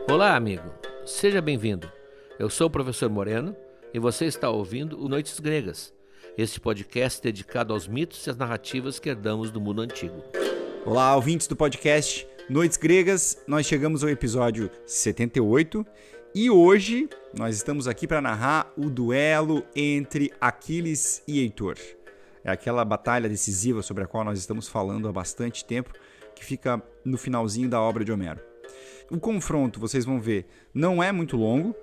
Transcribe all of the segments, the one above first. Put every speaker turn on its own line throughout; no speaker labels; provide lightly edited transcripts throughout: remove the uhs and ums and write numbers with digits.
Olá, amigo. Seja bem-vindo. Eu sou o professor Moreno e você está ouvindo o Noites Gregas, este podcast dedicado aos mitos e às narrativas que herdamos do mundo antigo.
Olá, ouvintes do podcast Noites Gregas. Nós chegamos ao episódio 78 e hoje nós estamos aqui para narrar o duelo entre Aquiles e Heitor. É aquela batalha decisiva sobre a qual nós estamos falando há bastante tempo, que fica no finalzinho da obra de Homero. O confronto, vocês vão ver, não é muito longo,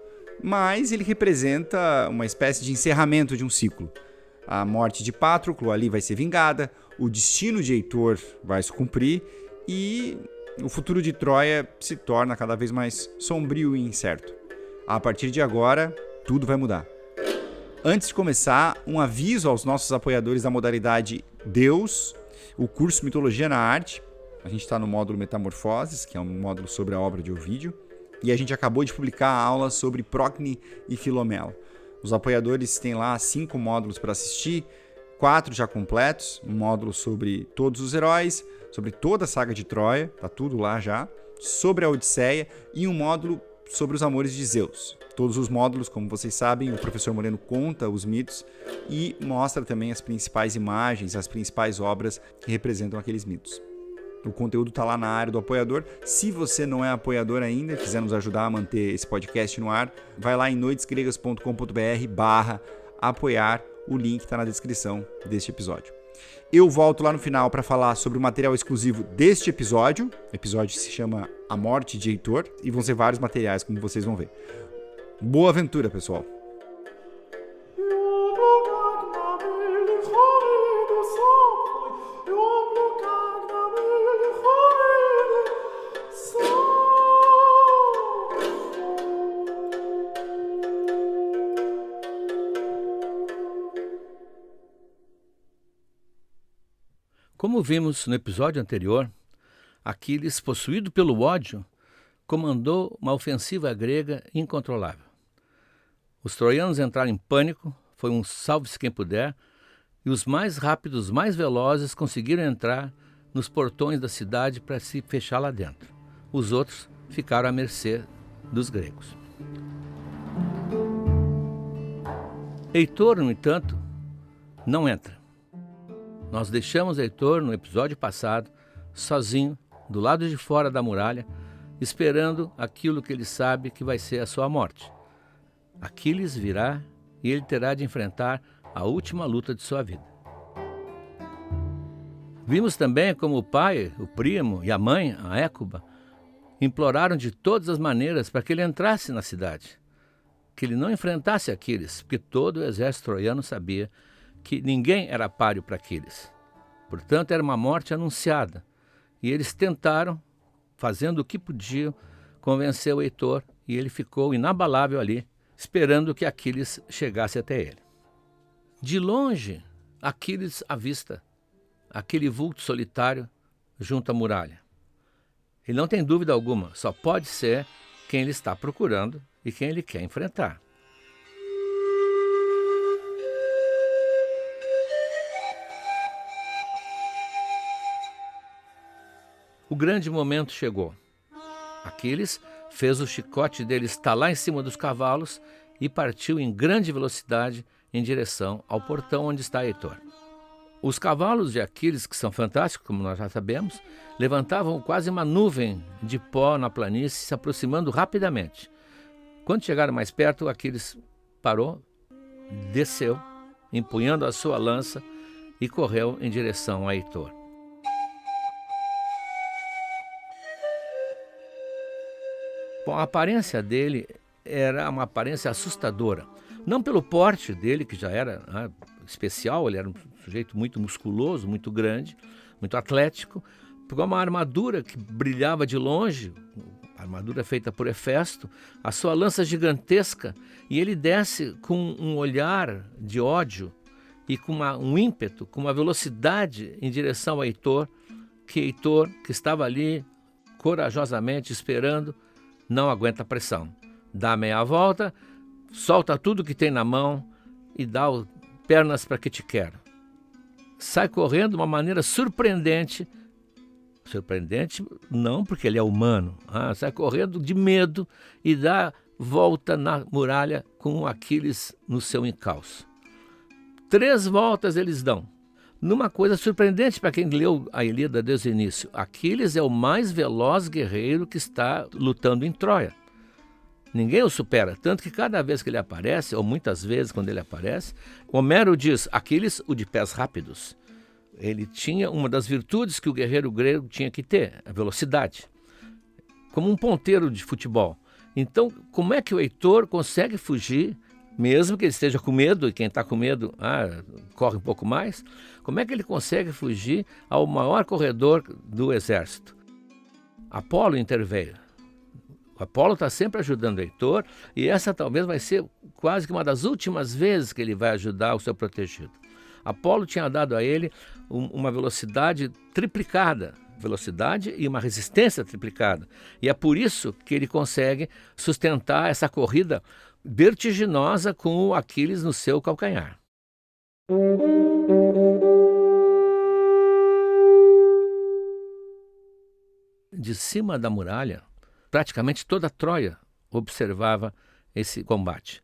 mas ele representa uma espécie de encerramento de um ciclo. A morte de Patroclo ali vai ser vingada, o destino de Heitor vai se cumprir e o futuro de Troia se torna cada vez mais sombrio e incerto. A partir de agora, tudo vai mudar. Antes de começar, um aviso aos nossos apoiadores da modalidade Deus, o curso Mitologia na Arte. A gente está no módulo Metamorfoses, que é um módulo sobre a obra de Ovídio, e a gente acabou de publicar a aula sobre Procne e Filomela. Os apoiadores têm lá 5 módulos para assistir, 4 já completos, um módulo sobre todos os heróis, sobre toda a saga de Troia, tá tudo lá já, sobre a Odisseia e um módulo sobre os amores de Zeus. Todos os módulos, como vocês sabem, o professor Moreno conta os mitos e mostra também as principais imagens, as principais obras que representam aqueles mitos. O conteúdo está lá na área do apoiador. Se você não é apoiador ainda e quiser nos ajudar a manter esse podcast no ar, vai lá em noitesgregas.com.br/apoiar. O link está na descrição deste episódio. Eu volto lá no final para falar sobre o material exclusivo deste episódio. O episódio se chama A Morte de Heitor e vão ser vários materiais, como vocês vão ver. Boa aventura, pessoal!
Como vimos no episódio anterior, Aquiles, possuído pelo ódio, comandou uma ofensiva grega incontrolável. Os troianos entraram em pânico, foi um salve-se quem puder, e os mais rápidos, mais velozes conseguiram entrar nos portões da cidade para se fechar lá dentro. Os outros ficaram à mercê dos gregos. Heitor, no entanto, não entra. Nós deixamos Heitor, no episódio passado, sozinho, do lado de fora da muralha, esperando aquilo que ele sabe que vai ser a sua morte. Aquiles virá e ele terá de enfrentar a última luta de sua vida. Vimos também como o pai, o primo e a mãe, a Écuba, imploraram de todas as maneiras para que ele entrasse na cidade, que ele não enfrentasse Aquiles, porque todo o exército troiano sabia que ninguém era páreo para Aquiles. Portanto, era uma morte anunciada. E eles tentaram, fazendo o que podiam, convencer o Heitor, e ele ficou inabalável ali, esperando que Aquiles chegasse até ele. De longe, Aquiles avista aquele vulto solitário junto à muralha. Ele não tem dúvida alguma, só pode ser quem ele está procurando e quem ele quer enfrentar. O grande momento chegou. Aquiles fez o chicote dele estalar em cima dos cavalos e partiu em grande velocidade em direção ao portão onde está Heitor. Os cavalos de Aquiles, que são fantásticos, como nós já sabemos, levantavam quase uma nuvem de pó na planície, se aproximando rapidamente. Quando chegaram mais perto, Aquiles parou, desceu, empunhando a sua lança e correu em direção a Heitor. Bom, a aparência dele era uma aparência assustadora. Não pelo porte dele, que já era especial, ele era um sujeito muito musculoso, muito grande, muito atlético, com uma armadura que brilhava de longe, armadura feita por Hefesto, a sua lança gigantesca, e ele desce com um olhar de ódio e com um ímpeto, com uma velocidade em direção a Heitor, que estava ali corajosamente esperando, não aguenta a pressão. Dá meia volta, solta tudo que tem na mão e dá pernas para que te quero. Sai correndo de uma maneira surpreendente Surpreendente não, porque ele é humano. Sai correndo de medo e dá volta na muralha com Aquiles no seu encalço. 3 voltas eles dão. Numa coisa surpreendente para quem leu a Ilíada desde o início. Aquiles é o mais veloz guerreiro que está lutando em Troia. Ninguém o supera, tanto que cada vez que ele aparece, ou muitas vezes quando ele aparece, Homero diz, Aquiles, o de pés rápidos. Ele tinha uma das virtudes que o guerreiro grego tinha que ter, a velocidade. Como um ponteiro de futebol. Então, como é que o Heitor consegue fugir, mesmo que ele esteja com medo, e quem está com medo corre um pouco mais, como é que ele consegue fugir ao maior corredor do exército? Apolo interveio. O Apolo está sempre ajudando o Heitor, e essa talvez vai ser quase que uma das últimas vezes que ele vai ajudar o seu protegido. Apolo tinha dado a ele uma velocidade triplicada, velocidade e uma resistência triplicada. E é por isso que ele consegue sustentar essa corrida vertiginosa com o Aquiles no seu calcanhar. De cima da muralha, praticamente toda a Troia observava esse combate,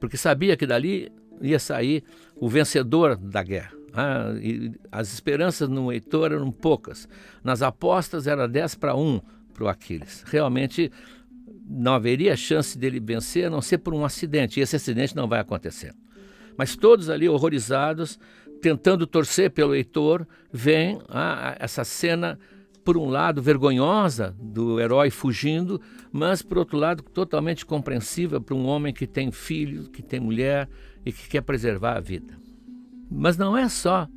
porque sabia que dali ia sair o vencedor da guerra. E as esperanças no Heitor eram poucas. Nas apostas era 10-1 para o Aquiles. Realmente não haveria chance dele vencer, a não ser por um acidente, e esse acidente não vai acontecer. Mas todos ali horrorizados, tentando torcer pelo Heitor, veem essa cena, por um lado, vergonhosa do herói fugindo, mas, por outro lado, totalmente compreensível para um homem que tem filho, que tem mulher e que quer preservar a vida. Mas não é só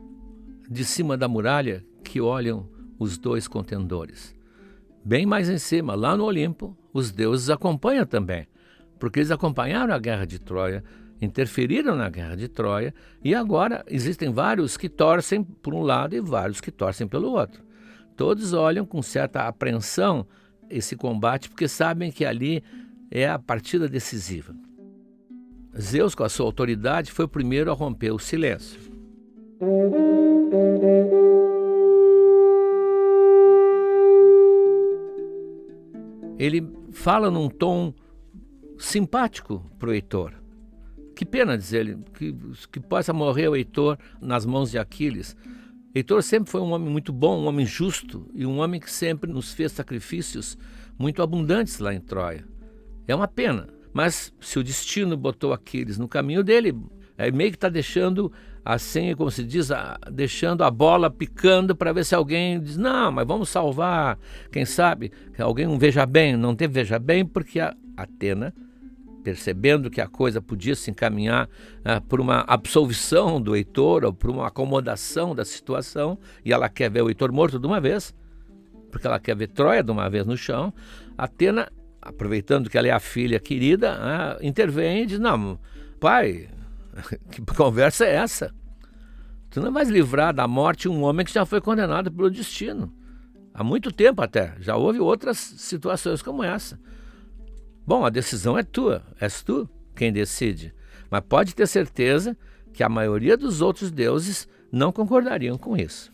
de cima da muralha que olham os 2 contendores. Bem mais em cima, lá no Olimpo, os deuses acompanham também, porque eles acompanharam a guerra de Troia, interferiram na guerra de Troia, e agora existem vários que torcem por um lado e vários que torcem pelo outro. Todos olham com certa apreensão esse combate, porque sabem que ali é a partida decisiva. Zeus, com a sua autoridade, foi o primeiro a romper o silêncio. Ele fala num tom simpático para o Heitor. Que pena, diz ele, que possa morrer o Heitor nas mãos de Aquiles. Heitor sempre foi um homem muito bom, um homem justo e um homem que sempre nos fez sacrifícios muito abundantes lá em Troia. É uma pena, mas se o destino botou Aquiles no caminho dele, meio que está deixando, assim como se diz, deixando a bola picando para ver se alguém diz, não, mas vamos salvar, quem sabe, que alguém não veja bem, não teve veja bem, porque a Atena, percebendo que a coisa podia se encaminhar por uma absolvição do Heitor ou por uma acomodação da situação, e ela quer ver o Heitor morto de uma vez, porque ela quer ver Troia de uma vez no chão, Atena, aproveitando que ela é a filha querida, intervém e diz, não, pai, que conversa é essa? Tu não vais livrar da morte um homem que já foi condenado pelo destino. Há muito tempo até, já houve outras situações como essa. Bom, a decisão é tua, és tu quem decide. Mas pode ter certeza que a maioria dos outros deuses não concordariam com isso.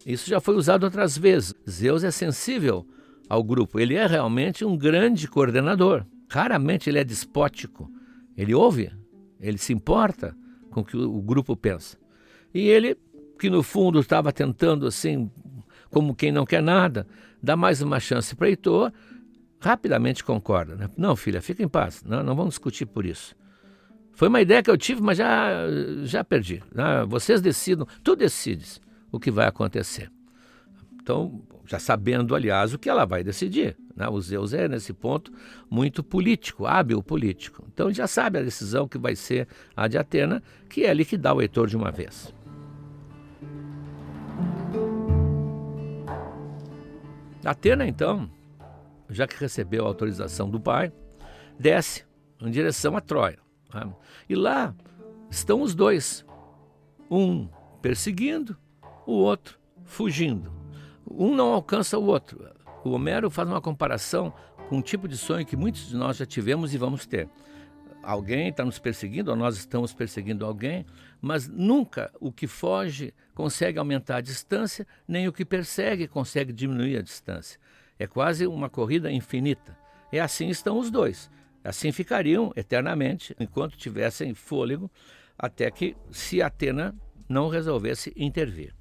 Isso já foi usado outras vezes. Zeus é sensível ao grupo. Ele é realmente um grande coordenador. Raramente ele é despótico. Ele ouve, ele se importa com o que o grupo pensa. E ele, que no fundo estava tentando, assim, como quem não quer nada, dar mais uma chance para Heitor, rapidamente concorda, né? Não, filha, fica em paz, não vamos discutir por isso. Foi uma ideia que eu tive, mas já perdi. Vocês decidam, tu decides o que vai acontecer. Então, já sabendo, aliás, o que ela vai decidir. O Zeus é, nesse ponto, muito político, hábil político. Então, já sabe a decisão que vai ser a de Atena, que é liquidar o Heitor de uma vez. Atena, então, já que recebeu a autorização do pai, desce em direção a Troia. E lá estão os 2, um perseguindo, o outro fugindo. Um não alcança o outro. O Homero faz uma comparação com um tipo de sonho que muitos de nós já tivemos e vamos ter. alguém está nos perseguindo, ou nós estamos perseguindo alguém, mas nunca o que foge consegue aumentar a distância, nem o que persegue consegue diminuir a distância. É quase uma corrida infinita. E assim estão os dois. Assim ficariam eternamente, enquanto tivessem fôlego, até que, se Atena não resolvesse intervir.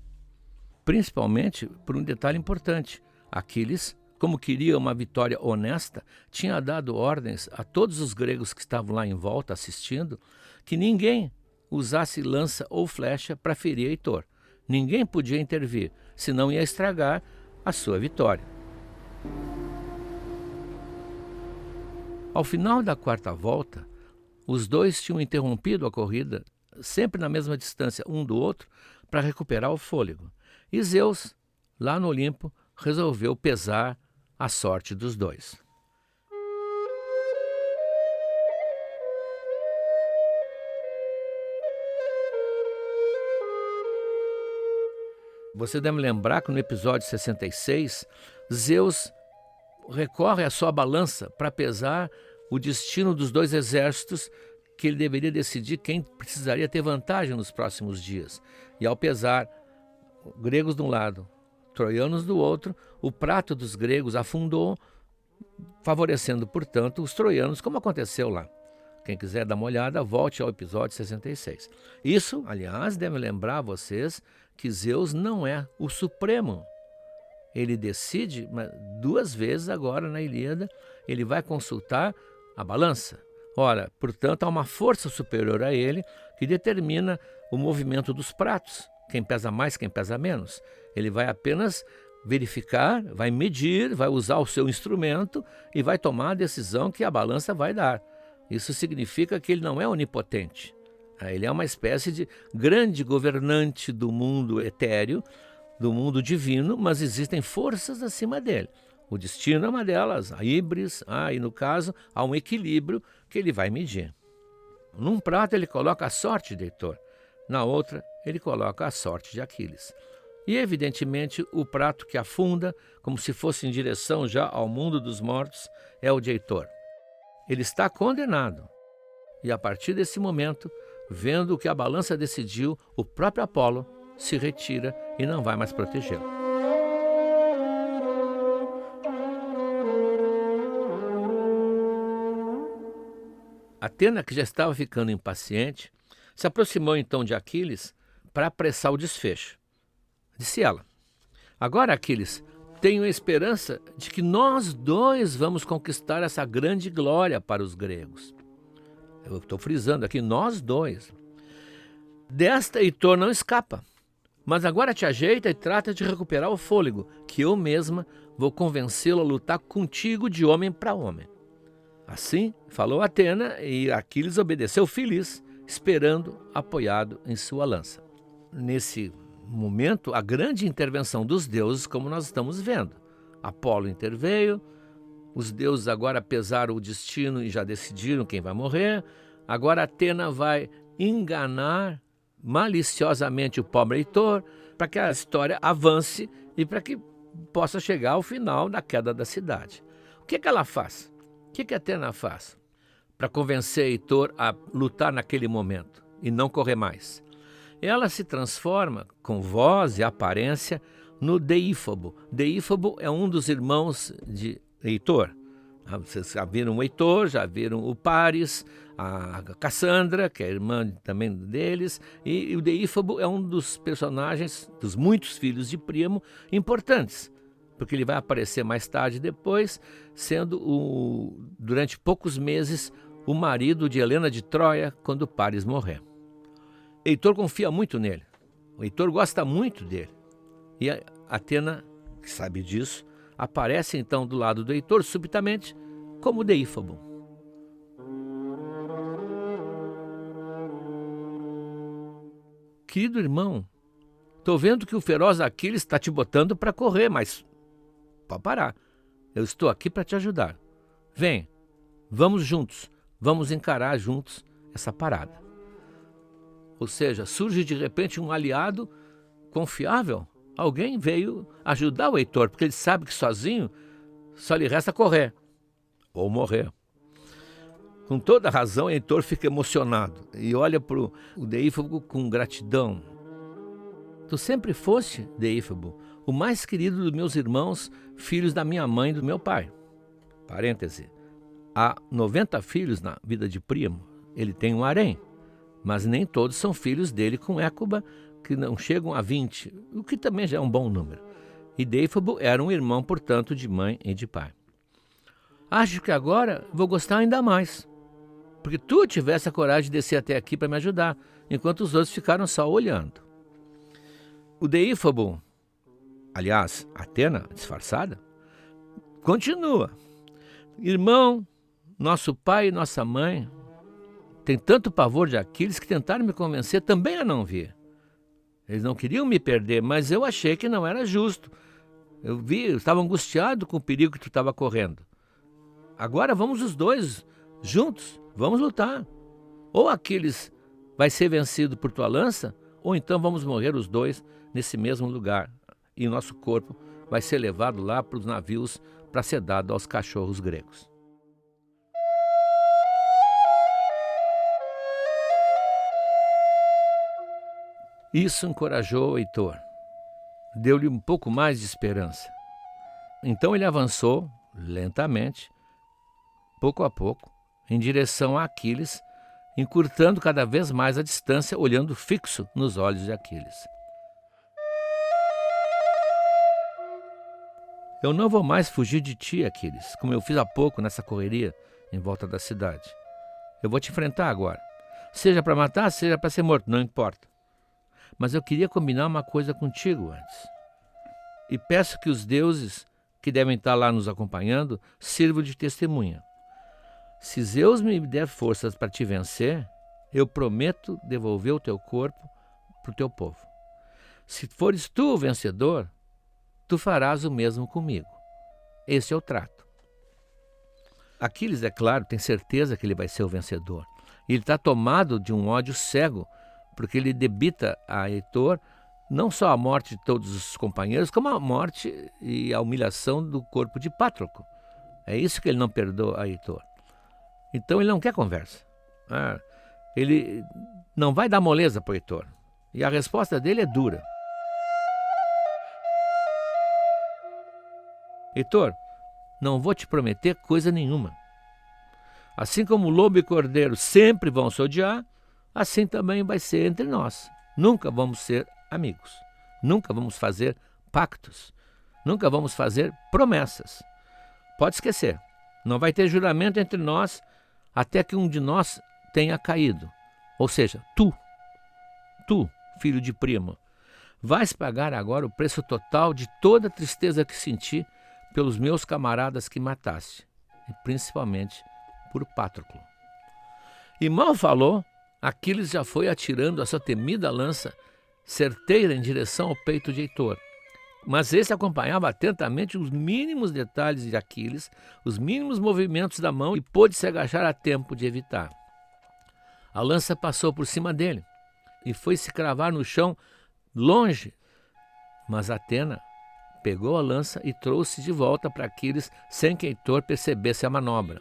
Principalmente por um detalhe importante. Aquiles, como queria uma vitória honesta, tinha dado ordens a todos os gregos que estavam lá em volta assistindo que ninguém usasse lança ou flecha para ferir Heitor. Ninguém podia intervir, senão ia estragar a sua vitória. Ao final da quarta volta, os dois tinham interrompido a corrida, sempre na mesma distância um do outro, para recuperar o fôlego. E Zeus, lá no Olimpo, resolveu pesar a sorte dos dois. Você deve lembrar que no episódio 66, Zeus recorre à sua balança para pesar o destino dos dois exércitos, que ele deveria decidir quem precisaria ter vantagem nos próximos dias. E ao pesar gregos de um lado, troianos do outro, o prato dos gregos afundou, favorecendo, portanto, os troianos, como aconteceu lá. Quem quiser dar uma olhada, volte ao episódio 66. Isso, aliás, deve lembrar a vocês que Zeus não é o Supremo. Ele decide, mas 2 vezes agora na Ilíada, ele vai consultar a balança. Ora, portanto, há uma força superior a ele que determina o movimento dos pratos. Quem pesa mais, quem pesa menos. Ele vai apenas verificar, vai medir, vai usar o seu instrumento e vai tomar a decisão que a balança vai dar. Isso significa que ele não é onipotente. Ele é uma espécie de grande governante do mundo etéreo, do mundo divino, mas existem forças acima dele. O destino é uma delas, a híbris, e no caso há um equilíbrio que ele vai medir. Num prato ele coloca a sorte de Heitor, na outra ele coloca a sorte de Aquiles. E evidentemente o prato que afunda, como se fosse em direção já ao mundo dos mortos, é o de Heitor. Ele está condenado. E a partir desse momento, vendo o que a balança decidiu, o próprio Apolo se retira e não vai mais protegê-lo. Atena, que já estava ficando impaciente, se aproximou então de Aquiles para apressar o desfecho. Disse ela: agora, Aquiles, tenho a esperança de que nós dois vamos conquistar essa grande glória para os gregos. Eu estou frisando aqui, nós dois. Desta Heitor não escapa, mas agora te ajeita e trata de recuperar o fôlego, que eu mesma vou convencê-lo a lutar contigo de homem para homem. Assim falou Atena e Aquiles obedeceu feliz, esperando, apoiado em sua lança. Nesse momento, a grande intervenção dos deuses, como nós estamos vendo. Apolo interveio, os deuses agora pesaram o destino e já decidiram quem vai morrer. Agora Atena vai enganar maliciosamente o pobre Heitor para que a história avance e para que possa chegar ao final da queda da cidade. O que ela faz? O que Atena faz para convencer Heitor a lutar naquele momento e não correr mais? Ela se transforma, com voz e aparência, no Deífobo. Deífobo é um dos irmãos de Heitor. Vocês já viram o Heitor, já viram o Paris, a Cassandra, que é irmã também deles, e o Deífobo é um dos personagens, dos muitos filhos de Príamo, importantes, porque ele vai aparecer mais tarde depois, sendo, durante poucos meses, o marido de Helena de Troia, quando Paris morrer. Heitor confia muito nele, o Heitor gosta muito dele, e a Atena, que sabe disso, aparece então do lado do Heitor subitamente como Deífobo. Querido irmão, estou vendo que o feroz Aquiles está te botando para correr, mas pode parar. Eu estou aqui para te ajudar. Vem, vamos juntos, vamos encarar juntos essa parada. Ou seja, surge de repente um aliado confiável. Alguém veio ajudar o Heitor, porque ele sabe que sozinho só lhe resta correr ou morrer. Com toda razão, Heitor fica emocionado e olha para o Deífobo com gratidão. Tu sempre foste, Deífobo, o mais querido dos meus irmãos, filhos da minha mãe e do meu pai. Parêntese. Há 90 filhos na vida de Príamo. Ele tem um harém, mas nem todos são filhos dele com Écuba, que não chegam a 20, o que também já é um bom número. E Deífobo era um irmão, portanto, de mãe e de pai. Acho que agora vou gostar ainda mais, porque tu tivesse a coragem de descer até aqui para me ajudar, enquanto os outros ficaram só olhando. O Deífobo, aliás, Atena, disfarçada, continua. Irmão, nosso pai e nossa mãe têm tanto pavor de Aquiles que tentaram me convencer também a não vir. Eles não queriam me perder, mas eu achei que não era justo. Eu estava angustiado com o perigo que tu estava correndo. Agora vamos os dois juntos, vamos lutar. Ou Aquiles vai ser vencido por tua lança, ou então vamos morrer os dois nesse mesmo lugar. E nosso corpo vai ser levado lá para os navios para ser dado aos cachorros gregos. Isso encorajou Heitor, deu-lhe um pouco mais de esperança. Então ele avançou lentamente, pouco a pouco, em direção a Aquiles, encurtando cada vez mais a distância, olhando fixo nos olhos de Aquiles. Eu não vou mais fugir de ti, Aquiles, como eu fiz há pouco nessa correria em volta da cidade. Eu vou te enfrentar agora. Seja para matar, seja para ser morto, não importa. Mas eu queria combinar uma coisa contigo antes. E peço que os deuses que devem estar lá nos acompanhando sirvam de testemunha. Se Zeus me der forças para te vencer, eu prometo devolver o teu corpo para o teu povo. Se fores tu o vencedor, tu farás o mesmo comigo. Esse é o trato. Aquiles, é claro, tem certeza que ele vai ser o vencedor. Ele está tomado de um ódio cego, porque ele debita a Heitor não só a morte de todos os companheiros, como a morte e a humilhação do corpo de Pátroclo. É isso que ele não perdoa a Heitor. Então ele não quer conversa. Ele não vai dar moleza para o Heitor. E a resposta dele é dura. Heitor, não vou te prometer coisa nenhuma. Assim como o lobo e o cordeiro sempre vão se odiar, assim também vai ser entre nós. Nunca vamos ser amigos. Nunca vamos fazer pactos. Nunca vamos fazer promessas. Pode esquecer. Não vai ter juramento entre nós até que um de nós tenha caído. Ou seja, tu, filho de Príamo, vais pagar agora o preço total de toda a tristeza que senti pelos meus camaradas que mataste, e principalmente por Pátroclo. E mal falou, Aquiles já foi atirando a sua temida lança certeira em direção ao peito de Heitor. Mas esse acompanhava atentamente os mínimos detalhes de Aquiles, os mínimos movimentos da mão e pôde se agachar a tempo de evitar. A lança passou por cima dele e foi se cravar no chão longe, mas Atena pegou a lança e trouxe de volta para Aquiles sem que Heitor percebesse a manobra.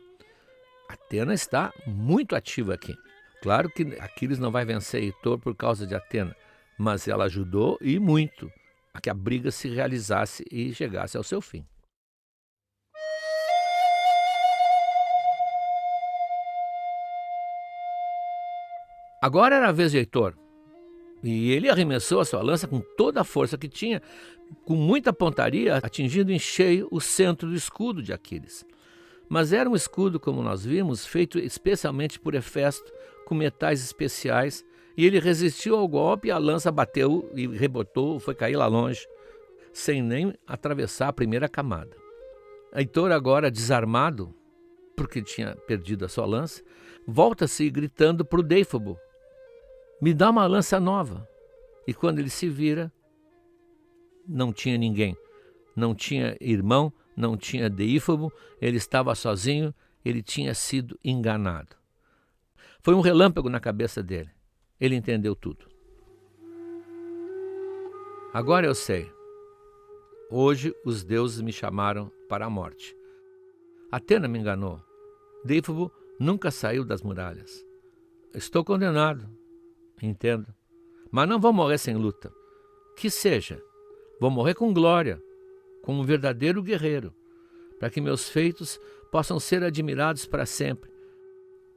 Atena está muito ativa aqui. Claro que Aquiles não vai vencer Heitor por causa de Atena, mas ela ajudou e muito a que a briga se realizasse e chegasse ao seu fim. Agora era a vez de Heitor, e ele arremessou a sua lança com toda a força que tinha, com muita pontaria, atingindo em cheio o centro do escudo de Aquiles. Mas era um escudo, como nós vimos, feito especialmente por Hefesto, com metais especiais, e ele resistiu ao golpe, a lança bateu e rebotou, foi cair lá longe, sem nem atravessar a primeira camada. Heitor, agora desarmado, porque tinha perdido a sua lança, volta-se gritando para o Deífobo: me dá uma lança nova. E quando ele se vira, não tinha ninguém. Não tinha irmão, não tinha Deífobo, ele estava sozinho, ele tinha sido enganado. Foi um relâmpago na cabeça dele. Ele entendeu tudo. Agora eu sei. Hoje os deuses me chamaram para a morte. Atena me enganou. Deífobo nunca saiu das muralhas. Estou condenado, entendo. Mas não vou morrer sem luta. Que seja, vou morrer com glória, como um verdadeiro guerreiro, para que meus feitos possam ser admirados para sempre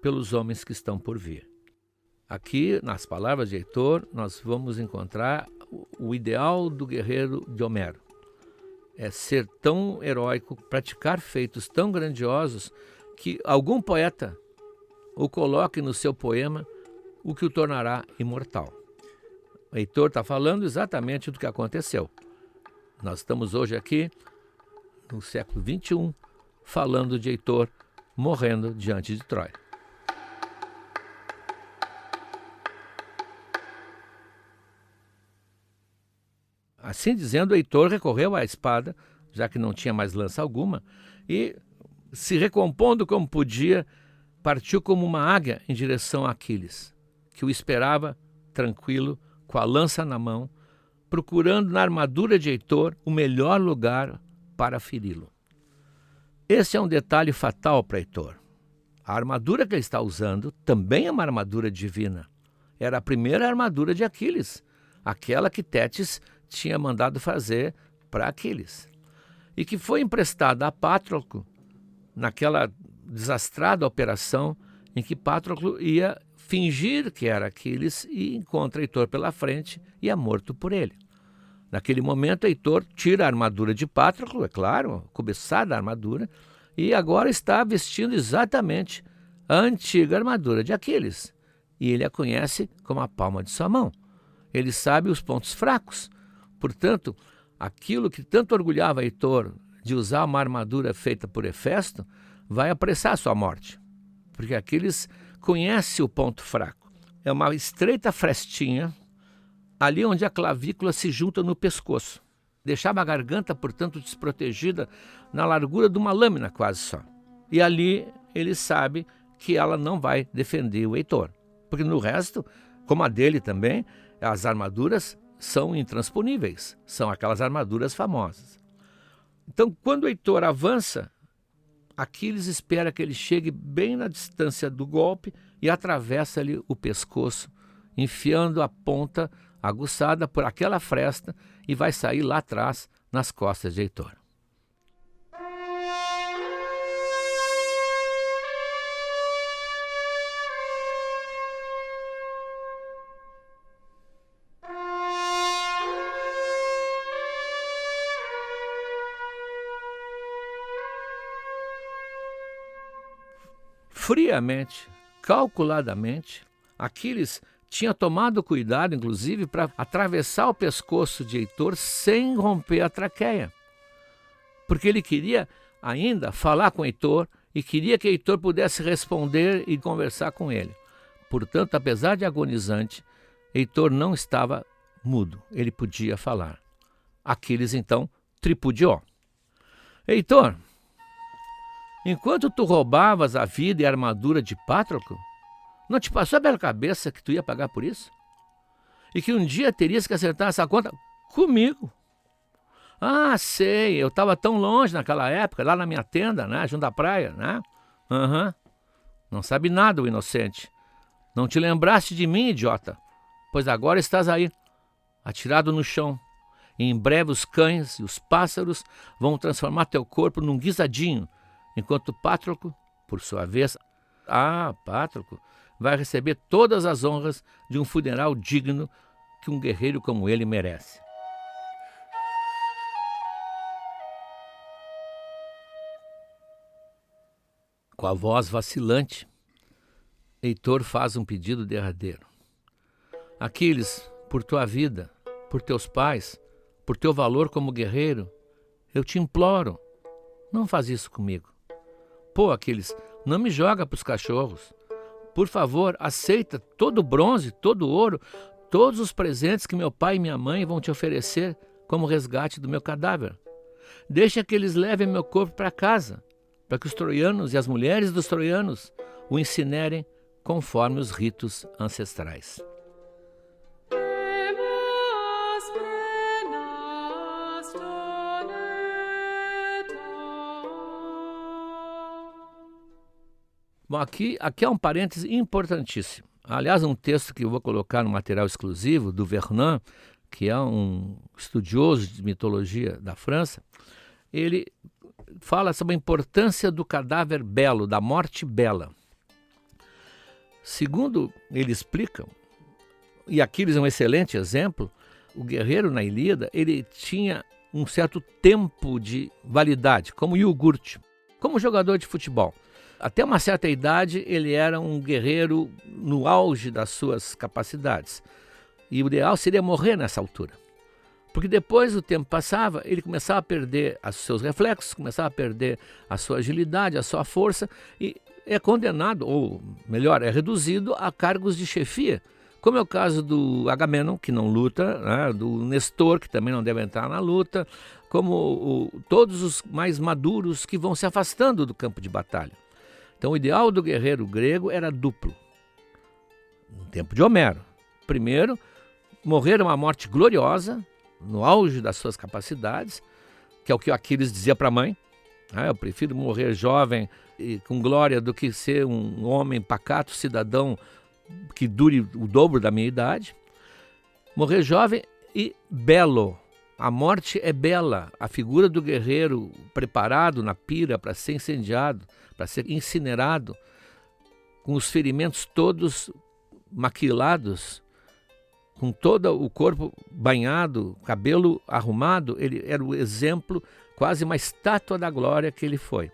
pelos homens que estão por vir. Aqui, nas palavras de Heitor, nós vamos encontrar o ideal do guerreiro de Homero. É ser tão heróico, praticar feitos tão grandiosos que algum poeta o coloque no seu poema, o que o tornará imortal. Heitor está falando exatamente do que aconteceu. Nós estamos hoje aqui, no século XXI, falando de Heitor morrendo diante de Troia. Assim dizendo, Heitor recorreu à espada, já que não tinha mais lança alguma, e, se recompondo como podia, partiu como uma águia em direção a Aquiles, que o esperava tranquilo, com a lança na mão, procurando na armadura de Heitor o melhor lugar para feri-lo. Esse é um detalhe fatal para Heitor. A armadura que ele está usando também é uma armadura divina. Era a primeira armadura de Aquiles, aquela que Tétis tinha mandado fazer para Aquiles, e que foi emprestada a Patroclo naquela desastrada operação em que Patroclo ia fingir que era Aquiles e encontra Heitor pela frente e é morto por ele. Naquele momento, Heitor tira a armadura de Patroclo, é claro, cobiçada a armadura, e agora está vestindo exatamente a antiga armadura de Aquiles. E ele a conhece como a palma de sua mão. Ele sabe os pontos fracos. Portanto, aquilo que tanto orgulhava Heitor de usar uma armadura feita por Hefesto vai apressar sua morte, porque Aquiles conhece o ponto fraco. É uma estreita frestinha ali onde a clavícula se junta no pescoço. Deixava a garganta, portanto, desprotegida na largura de uma lâmina quase só. E ali ele sabe que ela não vai defender o Heitor, porque no resto, como a dele também, as armaduras são intransponíveis, são aquelas armaduras famosas. Então, quando o Heitor avança, Aquiles espera que ele chegue bem na distância do golpe e atravessa-lhe o pescoço, enfiando a ponta aguçada por aquela fresta e vai sair lá atrás, nas costas de Heitor. Friamente, calculadamente, Aquiles tinha tomado cuidado, inclusive, para atravessar o pescoço de Heitor sem romper a traqueia, porque ele queria ainda falar com Heitor e queria que Heitor pudesse responder e conversar com ele. Portanto, apesar de agonizante, Heitor não estava mudo, ele podia falar. Aquiles, então, tripudiou. Heitor, enquanto tu roubavas a vida e a armadura de Patroclo, não te passou pela cabeça que tu ia pagar por isso? E que um dia terias que acertar essa conta comigo? Ah, sei, eu estava tão longe naquela época, lá na minha tenda, né, junto à praia, né? Não sabe nada, o inocente. Não te lembraste de mim, idiota? Pois agora estás aí, atirado no chão. E em breve os cães e os pássaros vão transformar teu corpo num guisadinho, enquanto Patroclo, por sua vez, Patroclo, vai receber todas as honras de um funeral digno que um guerreiro como ele merece. Com a voz vacilante, Heitor faz um pedido derradeiro. Aquiles, por tua vida, por teus pais, por teu valor como guerreiro, eu te imploro, não faz isso comigo. Pô, Aquiles, não me joga para os cachorros. Por favor, aceita todo o bronze, todo o ouro, todos os presentes que meu pai e minha mãe vão te oferecer como resgate do meu cadáver. Deixa que eles levem meu corpo para casa, para que os troianos e as mulheres dos troianos o incinerem conforme os ritos ancestrais. Bom, aqui é um parêntese importantíssimo. Aliás, um texto que eu vou colocar no material exclusivo, do Vernon, que é um estudioso de mitologia da França, ele fala sobre a importância do cadáver belo, da morte bela. Segundo ele explica, e Aquiles é um excelente exemplo, o guerreiro na Ilíada, ele tinha um certo tempo de validade, como iogurte, como jogador de futebol. Até uma certa idade, ele era um guerreiro no auge das suas capacidades. E o ideal seria morrer nessa altura. Porque depois o tempo passava, ele começava a perder os seus reflexos, começava a perder a sua agilidade, a sua força, e é condenado, ou melhor, é reduzido a cargos de chefia. Como é o caso do Agamenon, que não luta, né, do Nestor, que também não deve entrar na luta, como todos os mais maduros que vão se afastando do campo de batalha. Então o ideal do guerreiro grego era duplo. No tempo de Homero. Primeiro, morrer uma morte gloriosa, no auge das suas capacidades, que é o que Aquiles dizia para a mãe. Eu prefiro morrer jovem e com glória do que ser um homem pacato, cidadão, que dure o dobro da minha idade. Morrer jovem e belo. A morte é bela. A figura do guerreiro preparado na pira para ser incendiado, para ser incinerado, com os ferimentos todos maquilados, com todo o corpo banhado, cabelo arrumado, ele era o exemplo, quase uma estátua da glória que ele foi.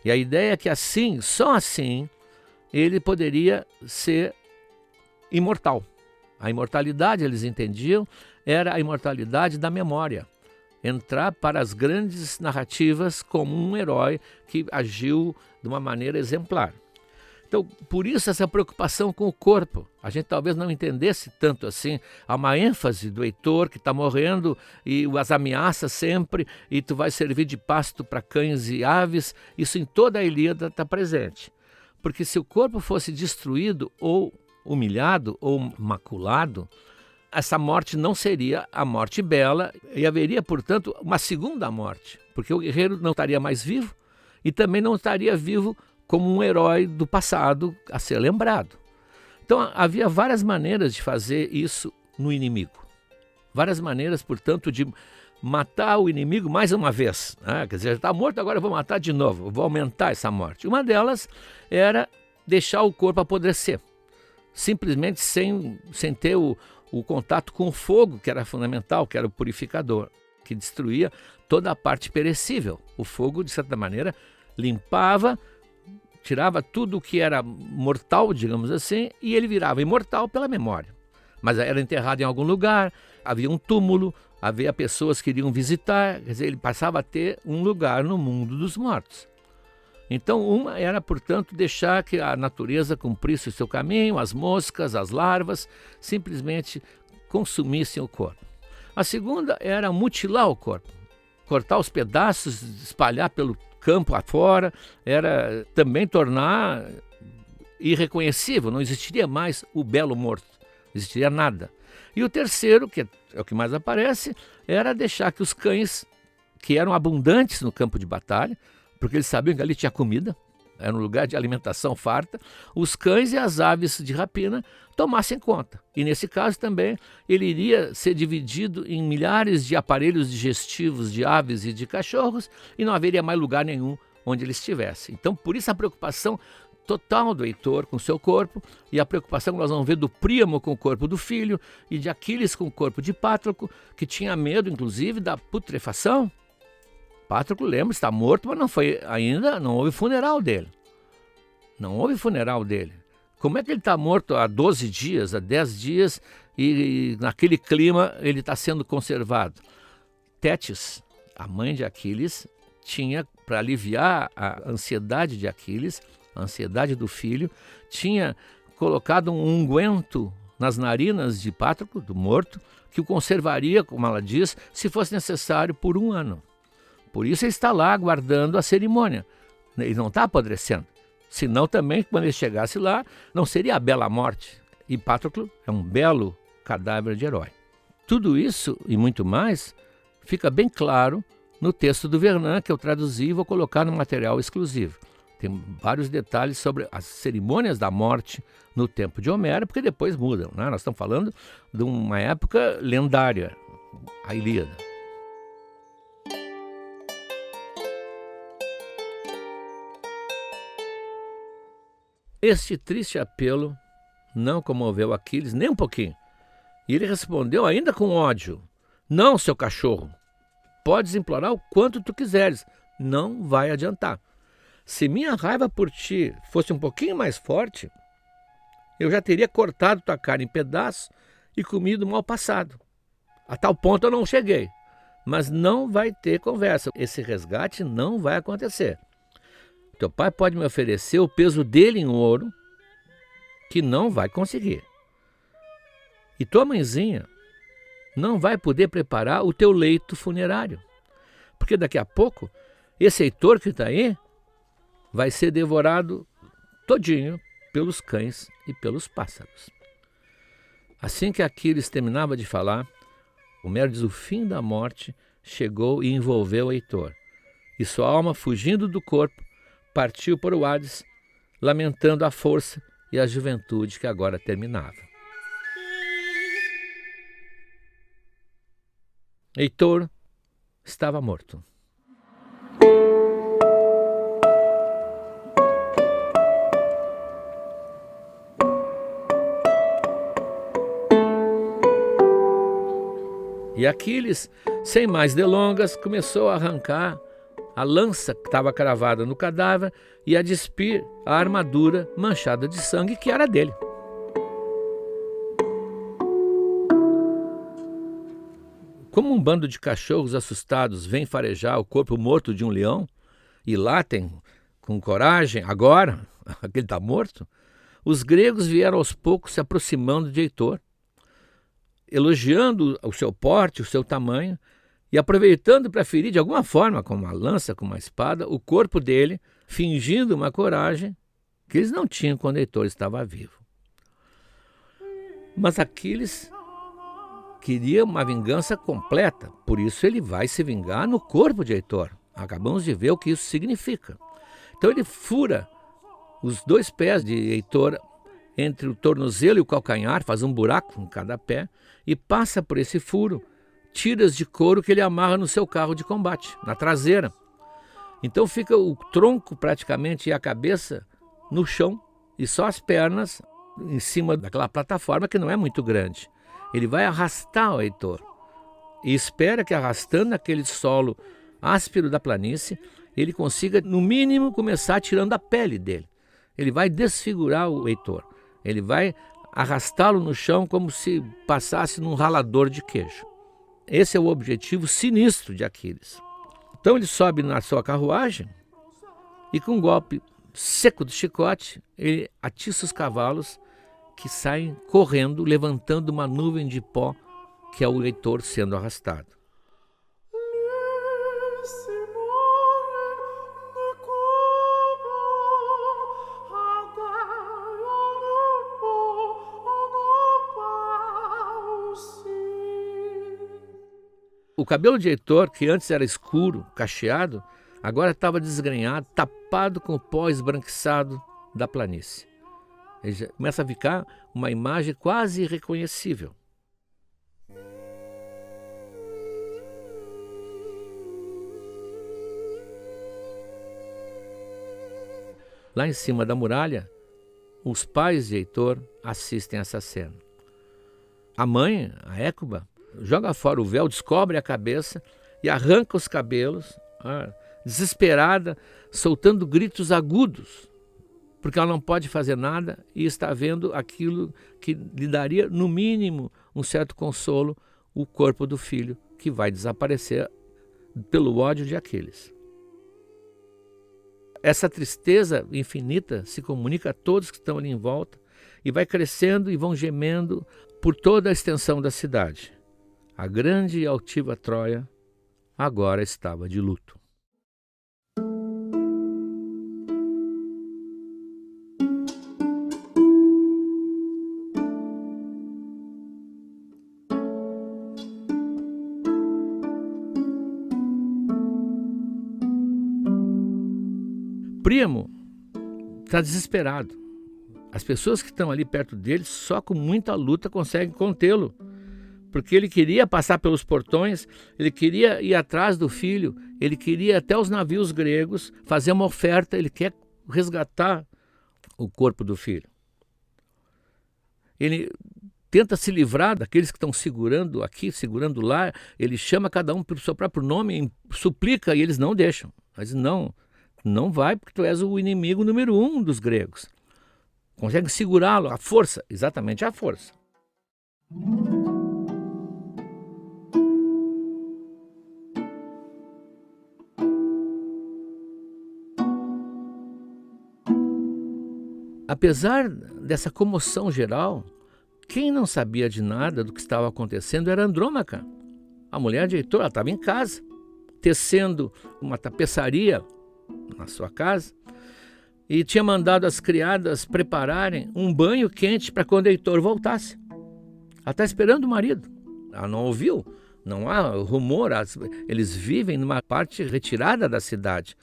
E a ideia é que assim, só assim, ele poderia ser imortal. A imortalidade, eles entendiam, era a imortalidade da memória. Entrar para as grandes narrativas como um herói que agiu de uma maneira exemplar. Então, por isso essa preocupação com o corpo. A gente talvez não entendesse tanto assim. Há uma ênfase do Heitor que está morrendo e as ameaça sempre, e tu vai servir de pasto para cães e aves. Isso em toda a Ilíada está presente. Porque se o corpo fosse destruído ou humilhado ou maculado, essa morte não seria a morte bela e haveria, portanto, uma segunda morte, porque o guerreiro não estaria mais vivo e também não estaria vivo como um herói do passado a ser lembrado. Então havia várias maneiras de fazer isso no inimigo. Várias maneiras, portanto, de matar o inimigo mais uma vez. Quer dizer, está morto, agora eu vou matar de novo, eu vou aumentar essa morte. Uma delas era deixar o corpo apodrecer, simplesmente sem ter o contato com o fogo, que era fundamental, que era o purificador, que destruía toda a parte perecível. O fogo, de certa maneira, limpava, tirava tudo o que era mortal, digamos assim, e ele virava imortal pela memória. Mas era enterrado em algum lugar, havia um túmulo, havia pessoas que iriam visitar, quer dizer, ele passava a ter um lugar no mundo dos mortos. Então, uma era, portanto, deixar que a natureza cumprisse o seu caminho, as moscas, as larvas, simplesmente consumissem o corpo. A segunda era mutilar o corpo, cortar os pedaços, espalhar pelo campo afora, era também tornar irreconhecível, não existiria mais o belo morto, não existiria nada. E o terceiro, que é o que mais aparece, era deixar que os cães, que eram abundantes no campo de batalha, porque eles sabiam que ali tinha comida, era um lugar de alimentação farta, os cães e as aves de rapina tomassem conta. E nesse caso também ele iria ser dividido em milhares de aparelhos digestivos de aves e de cachorros e não haveria mais lugar nenhum onde ele estivesse. Então, por isso a preocupação total do Heitor com o seu corpo e a preocupação que nós vamos ver do Príamo com o corpo do filho e de Aquiles com o corpo de Pátroclo, que tinha medo, inclusive, da putrefação. Pátroclo, lembra, está morto, mas não houve funeral dele. Não houve funeral dele. Como é que ele está morto há 12 dias, há 10 dias, e naquele clima ele está sendo conservado? Tétis, a mãe de Aquiles, tinha, para aliviar a ansiedade de Aquiles, a ansiedade do filho, tinha colocado um unguento nas narinas de Pátroclo, do morto, que o conservaria, como ela diz, se fosse necessário por 1 ano. Por isso ele está lá aguardando a cerimônia. Ele não está apodrecendo. Senão também, quando ele chegasse lá, não seria a bela morte. E Pátroclo é um belo cadáver de herói. Tudo isso e muito mais fica bem claro no texto do Vernon, que eu traduzi e vou colocar no material exclusivo. Tem vários detalhes sobre as cerimônias da morte no tempo de Homero, porque depois mudam, né? Nós estamos falando de uma época lendária, a Ilíada. Este triste apelo não comoveu Aquiles nem um pouquinho. E ele respondeu ainda com ódio: não, seu cachorro, podes implorar o quanto tu quiseres, não vai adiantar. Se minha raiva por ti fosse um pouquinho mais forte, eu já teria cortado tua carne em pedaços e comido mal passado. A tal ponto eu não cheguei, mas não vai ter conversa. Esse resgate não vai acontecer. Teu pai pode me oferecer o peso dele em ouro, que não vai conseguir. E tua mãezinha não vai poder preparar o teu leito funerário, porque daqui a pouco esse Heitor que está aí vai ser devorado todinho pelos cães e pelos pássaros. Assim que Aquiles terminava de falar, Homero diz: o fim da morte chegou e envolveu Heitor, e sua alma, fugindo do corpo, partiu para o Hades, lamentando a força e a juventude que agora terminava. Heitor estava morto. E Aquiles, sem mais delongas, começou a arrancar a lança que estava cravada no cadáver e a despir a armadura manchada de sangue que era dele. Como um bando de cachorros assustados vem farejar o corpo morto de um leão e latem com coragem, agora, aquele está morto, os gregos vieram aos poucos se aproximando de Heitor, elogiando o seu porte, o seu tamanho, e aproveitando para ferir de alguma forma, com uma lança, com uma espada, o corpo dele, fingindo uma coragem que eles não tinham quando Heitor estava vivo. Mas Aquiles queria uma vingança completa, por isso ele vai se vingar no corpo de Heitor. Acabamos de ver o que isso significa. Então ele fura os 2 pés de Heitor entre o tornozelo e o calcanhar, faz um buraco em cada pé e passa por esse furo tiras de couro que ele amarra no seu carro de combate, na traseira. Então fica o tronco praticamente e a cabeça no chão e só as pernas em cima daquela plataforma que não é muito grande. Ele vai arrastar o Heitor e espera que, arrastando aquele solo áspero da planície, ele consiga, no mínimo, começar tirando a pele dele. Ele vai desfigurar o Heitor. Ele vai arrastá-lo no chão como se passasse num ralador de queijo. Esse é o objetivo sinistro de Aquiles. Então ele sobe na sua carruagem e, com um golpe seco do chicote, ele atiça os cavalos, que saem correndo, levantando uma nuvem de pó, que é o Heitor sendo arrastado. O cabelo de Heitor, que antes era escuro, cacheado, agora estava desgrenhado, tapado com o pó esbranquiçado da planície. Ele já começa a ficar uma imagem quase irreconhecível. Lá em cima da muralha, os pais de Heitor assistem a essa cena. A mãe, a Écuba, joga fora o véu, descobre a cabeça e arranca os cabelos, desesperada, soltando gritos agudos, porque ela não pode fazer nada e está vendo aquilo que lhe daria, no mínimo, um certo consolo, o corpo do filho, que vai desaparecer pelo ódio de Aquiles. Essa tristeza infinita se comunica a todos que estão ali em volta e vai crescendo e vão gemendo por toda a extensão da cidade. A grande e altiva Troia agora estava de luto. Príamo está desesperado. As pessoas que estão ali perto dele, só com muita luta conseguem contê-lo. Porque ele queria passar pelos portões, ele queria ir atrás do filho, ele queria ir até os navios gregos, fazer uma oferta, ele quer resgatar o corpo do filho. Ele tenta se livrar daqueles que estão segurando aqui, segurando lá, ele chama cada um pelo seu próprio nome, suplica e eles não deixam. Mas não vai porque tu és o inimigo número 1 dos gregos. Consegue segurá-lo, a força, exatamente a força. Apesar dessa comoção geral, quem não sabia de nada do que estava acontecendo era Andrômaca. A mulher de Heitor, ela estava em casa, tecendo uma tapeçaria na sua casa e tinha mandado as criadas prepararem um banho quente para quando Heitor voltasse. Ela está esperando o marido. Ela não ouviu, não há rumor, eles vivem numa parte retirada da cidade,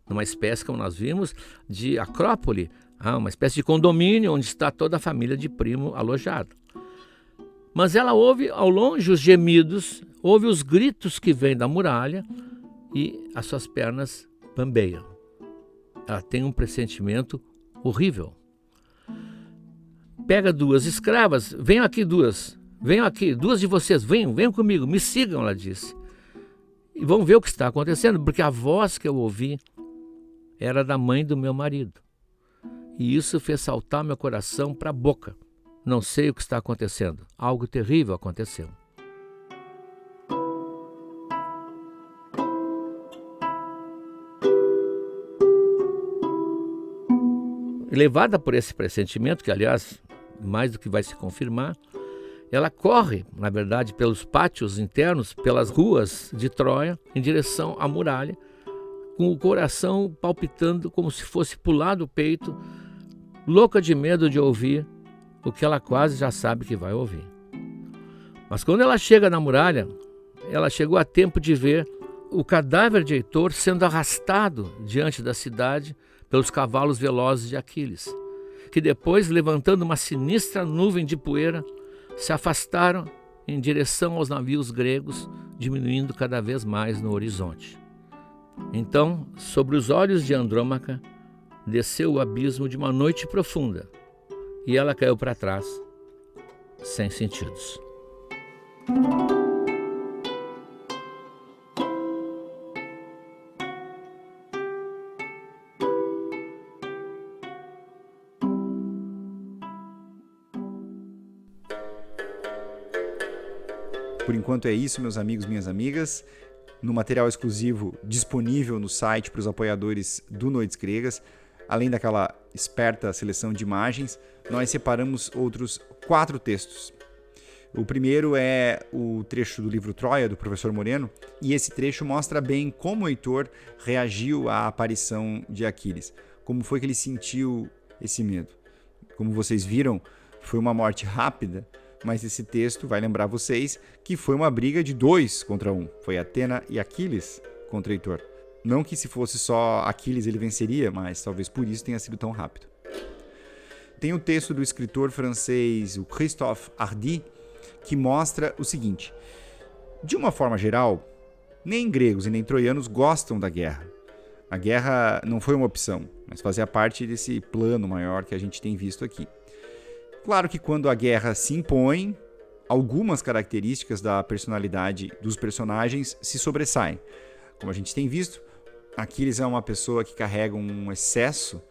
numa espécie, como nós vimos, de acrópole, uma espécie de condomínio onde está toda a família de Primo alojada. Mas ela ouve ao longe os gemidos, ouve os gritos que vêm da muralha e as suas pernas bambeiam. Ela tem um pressentimento horrível. Pega 2 escravas, venham aqui 2 de vocês, venham comigo, me sigam, ela disse. E vão ver o que está acontecendo, porque a voz que eu ouvi era da mãe do meu marido. E isso fez saltar meu coração para a boca. Não sei o que está acontecendo. Algo terrível aconteceu. Levada por esse pressentimento, que aliás, mais do que vai se confirmar, ela corre, na verdade, pelos pátios internos, pelas ruas de Troia, em direção à muralha, com o coração palpitando como se fosse pular do peito, louca de medo de ouvir o que ela quase já sabe que vai ouvir. Mas quando ela chega na muralha, ela chegou a tempo de ver o cadáver de Heitor sendo arrastado diante da cidade pelos cavalos velozes de Aquiles, que depois, levantando uma sinistra nuvem de poeira, se afastaram em direção aos navios gregos, diminuindo cada vez mais no horizonte. Então, sobre os olhos de Andrômaca, desceu o abismo de uma noite profunda e ela caiu para trás, sem sentidos.
Por enquanto é isso, meus amigos, minhas amigas. No material exclusivo disponível no site para os apoiadores do Noites Gregas, além daquela esperta seleção de imagens, nós separamos outros 4 textos. O primeiro é o trecho do livro Troia, do professor Moreno, e esse trecho mostra bem como o Heitor reagiu à aparição de Aquiles, como foi que ele sentiu esse medo. Como vocês viram, foi uma morte rápida, mas esse texto vai lembrar vocês que foi uma briga de 2 contra 1. Foi Atena e Aquiles contra Heitor. Não que se fosse só Aquiles ele venceria, mas talvez por isso tenha sido tão rápido. Tem o texto do escritor francês, o Christophe Hardy, que mostra o seguinte: de uma forma geral, nem gregos e nem troianos gostam da guerra. A guerra não foi uma opção, mas fazia parte desse plano maior que a gente tem visto aqui. Claro que quando a guerra se impõe, algumas características da personalidade dos personagens se sobressaem. Como a gente tem visto, Aquiles é uma pessoa que carrega um excesso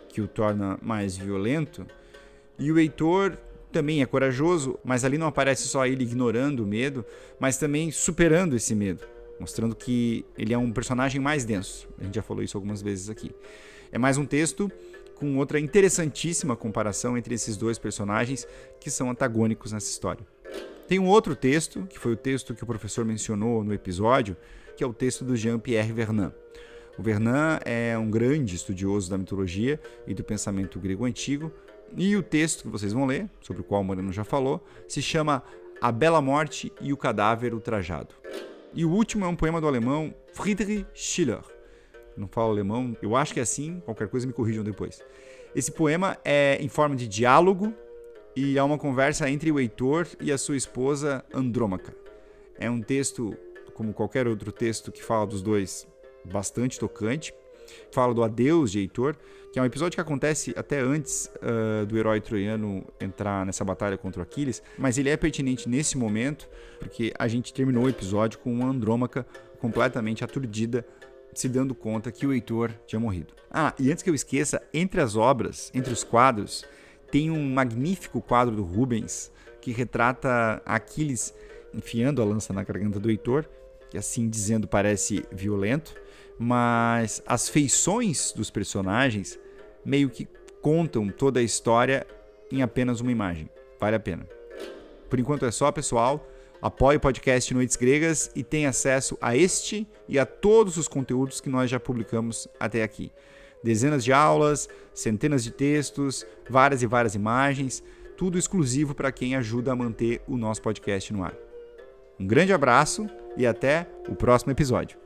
que o torna mais violento, e o Heitor também é corajoso, mas ali não aparece só ele ignorando o medo, mas também superando esse medo, mostrando que ele é um personagem mais denso. A gente já falou isso algumas vezes aqui. É mais um texto com outra interessantíssima comparação entre esses 2 personagens que são antagônicos nessa história. Tem um outro texto, que foi o texto que o professor mencionou no episódio, que é o texto do Jean-Pierre Vernant. O Vernant é um grande estudioso da mitologia e do pensamento grego antigo, e o texto que vocês vão ler, sobre o qual o Moreno já falou, se chama A Bela Morte e o Cadáver Ultrajado. E o último é um poema do alemão Friedrich Schiller. Não falo alemão, eu acho que é assim, qualquer coisa me corrijam depois. Esse poema é em forma de diálogo e é uma conversa entre o Heitor e a sua esposa Andrômaca. É um texto, como qualquer outro texto que fala dos dois, bastante tocante. Fala do adeus de Heitor, que é um episódio que acontece até antes do herói troiano entrar nessa batalha contra o Aquiles, mas ele é pertinente nesse momento, porque a gente terminou o episódio com uma Andrômaca completamente aturdida, se dando conta que o Heitor tinha morrido. E antes que eu esqueça, entre as obras, entre os quadros, tem um magnífico quadro do Rubens que retrata Aquiles enfiando a lança na garganta do Heitor, que assim dizendo parece violento, mas as feições dos personagens meio que contam toda a história em apenas uma imagem. Vale a pena. Por enquanto é só, pessoal. Apoie o podcast Noites Gregas e tenha acesso a este e a todos os conteúdos que nós já publicamos até aqui. Dezenas de aulas, centenas de textos, várias e várias imagens, tudo exclusivo para quem ajuda a manter o nosso podcast no ar. Um grande abraço e até o próximo episódio.